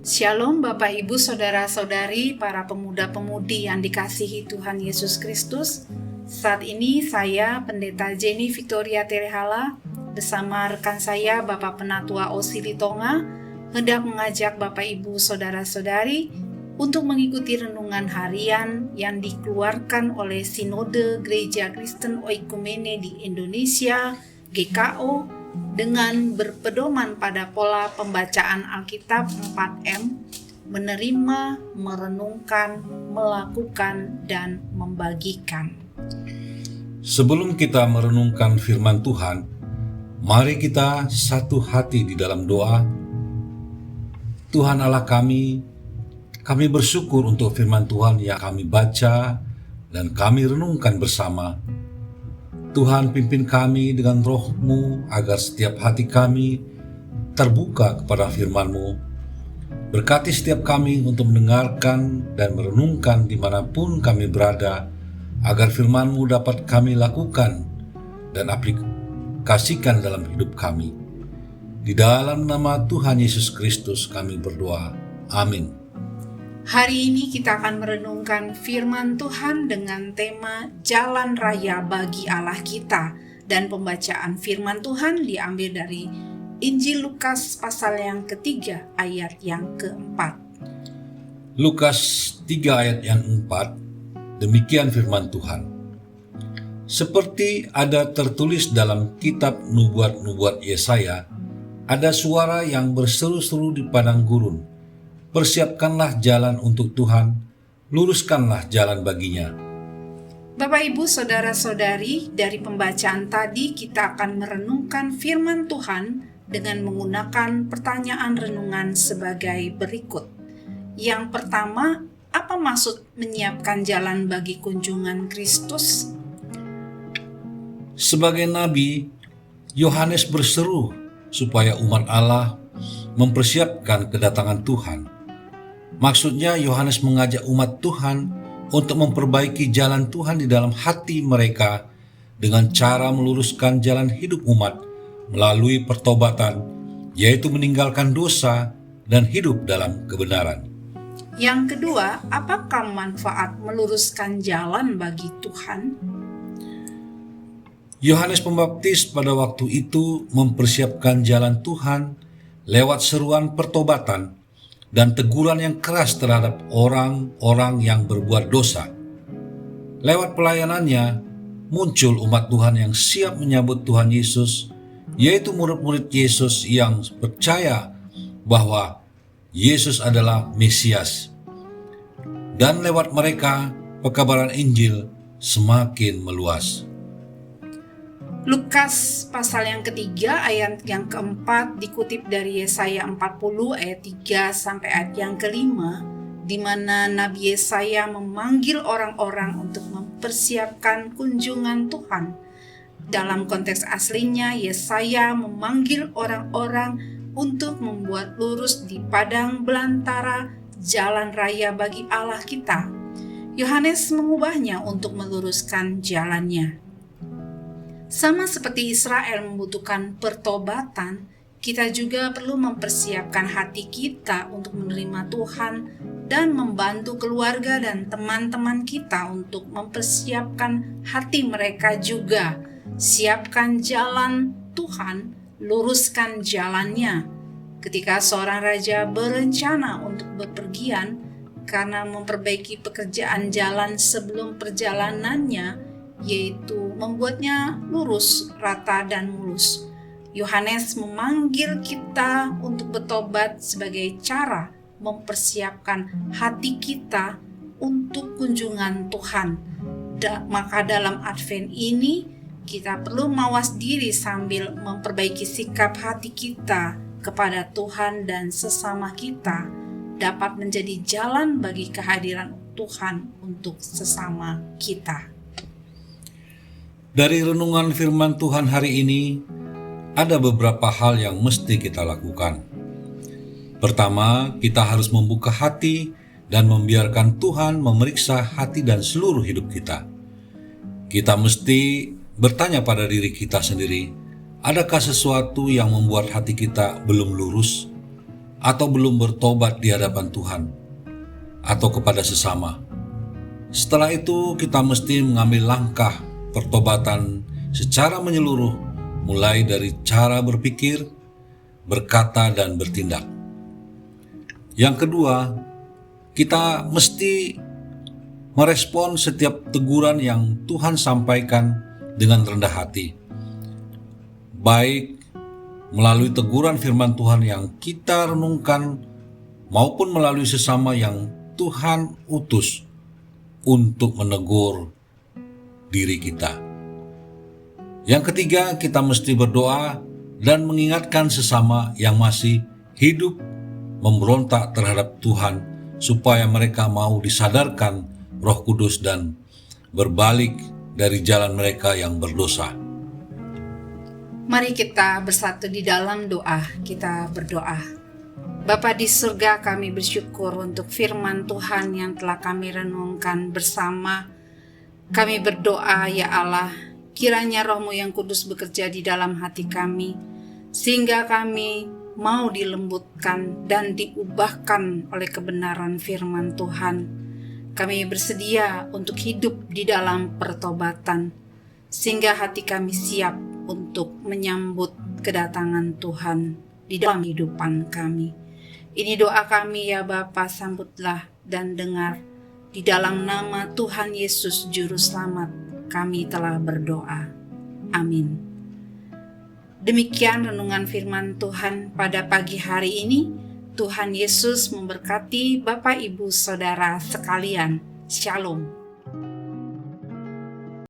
Shalom Bapak Ibu Saudara-saudari, para pemuda-pemudi yang dikasihi Tuhan Yesus Kristus. Saat ini saya Pendeta Jenny Victoria Terehala bersama rekan saya Bapak Penatua Osili Tonga hendak mengajak Bapak Ibu Saudara-saudari untuk mengikuti renungan harian yang dikeluarkan oleh Sinode Gereja Kristen Oikumene di Indonesia, GKO, dengan berpedoman pada pola pembacaan Alkitab 4M, menerima, merenungkan, melakukan, dan membagikan. Sebelum kita merenungkan firman Tuhan, mari kita satu hati di dalam doa. Tuhan Allah kami bersyukur untuk firman Tuhan yang kami baca dan kami renungkan bersama. Tuhan, pimpin kami dengan roh-Mu agar setiap hati kami terbuka kepada firman-Mu. Berkati setiap kami untuk mendengarkan dan merenungkan dimanapun kami berada, agar firman-Mu dapat kami lakukan dan aplikasikan dalam hidup kami. Di dalam nama Tuhan Yesus Kristus kami berdoa. Amin. Hari ini kita akan merenungkan firman Tuhan dengan tema Jalan Raya bagi Allah kita, dan pembacaan firman Tuhan diambil dari Injil Lukas pasal yang ketiga ayat yang keempat. Lukas 3 ayat yang 4, demikian firman Tuhan. Seperti ada tertulis dalam kitab nubuat-nubuat Yesaya, ada suara yang berseru-seru di padang gurun, persiapkanlah jalan untuk Tuhan, luruskanlah jalan baginya. Bapak Ibu Saudara-saudari, dari pembacaan tadi kita akan merenungkan firman Tuhan dengan menggunakan pertanyaan renungan sebagai berikut. Yang pertama, apa maksud menyiapkan jalan bagi kunjungan Kristus? Sebagai nabi, Yohanes berseru supaya umat Allah mempersiapkan kedatangan Tuhan. Maksudnya Yohanes mengajak umat Tuhan untuk memperbaiki jalan Tuhan di dalam hati mereka dengan cara meluruskan jalan hidup umat melalui pertobatan, yaitu meninggalkan dosa dan hidup dalam kebenaran. Yang kedua, apakah manfaat meluruskan jalan bagi Tuhan? Yohanes Pembaptis pada waktu itu mempersiapkan jalan Tuhan lewat seruan pertobatan dan teguran yang keras terhadap orang-orang yang berbuat dosa. Lewat pelayanannya, muncul umat Tuhan yang siap menyambut Tuhan Yesus, yaitu murid-murid Yesus yang percaya bahwa Yesus adalah Mesias. Dan lewat mereka, pekabaran Injil semakin meluas. Lukas pasal yang ketiga ayat yang keempat dikutip dari Yesaya 40 ayat 3 sampai ayat yang kelima, di mana Nabi Yesaya memanggil orang-orang untuk mempersiapkan kunjungan Tuhan. Dalam konteks aslinya, Yesaya memanggil orang-orang untuk membuat lurus di padang belantara jalan raya bagi Allah kita. Yohanes mengubahnya untuk meluruskan jalannya. Sama seperti Israel membutuhkan pertobatan, kita juga perlu mempersiapkan hati kita untuk menerima Tuhan dan membantu keluarga dan teman-teman kita untuk mempersiapkan hati mereka juga. Siapkan jalan Tuhan, luruskan jalannya. Ketika seorang raja berencana untuk bepergian karena memperbaiki pekerjaan jalan sebelum perjalanannya, yaitu membuatnya lurus, rata, dan mulus, Yohanes memanggil kita untuk bertobat sebagai cara mempersiapkan hati kita untuk kunjungan Tuhan. Maka dalam Advent ini, kita perlu mawas diri sambil memperbaiki sikap hati kita kepada Tuhan dan sesama kita, dapat menjadi jalan bagi kehadiran Tuhan untuk sesama kita. Dari renungan firman Tuhan hari ini, ada beberapa hal yang mesti kita lakukan. Pertama, kita harus membuka hati dan membiarkan Tuhan memeriksa hati dan seluruh hidup kita. Kita mesti bertanya pada diri kita sendiri, adakah sesuatu yang membuat hati kita belum lurus? atau belum bertobat di hadapan Tuhan atau kepada sesama. Setelah itu kita mesti mengambil langkah pertobatan secara menyeluruh, mulai dari cara berpikir, berkata, dan bertindak. Yang kedua, kita mesti merespon setiap teguran yang Tuhan sampaikan dengan rendah hati, baik melalui teguran firman Tuhan yang kita renungkan maupun melalui sesama yang Tuhan utus untuk menegur diri kita. Yang ketiga, kita mesti berdoa dan mengingatkan sesama yang masih hidup memberontak terhadap Tuhan supaya mereka mau disadarkan Roh Kudus dan berbalik dari jalan mereka yang berdosa. Mari kita bersatu di dalam doa. Kita berdoa. Bapa di surga, kami bersyukur untuk firman Tuhan yang telah kami renungkan bersama. Kami berdoa, ya Allah, kiranya Roh-Mu yang kudus bekerja di dalam hati kami, sehingga kami mau dilembutkan dan diubahkan oleh kebenaran firman Tuhan. Kami bersedia untuk hidup di dalam pertobatan, sehingga hati kami siap untuk menyambut kedatangan Tuhan di dalam kehidupan kami. Ini doa kami ya Bapa, sambutlah dan dengar. Di dalam nama Tuhan Yesus Juru Selamat kami telah berdoa. Amin. Demikian renungan firman Tuhan pada pagi hari ini. Tuhan Yesus memberkati Bapak, Ibu, Saudara sekalian. Shalom.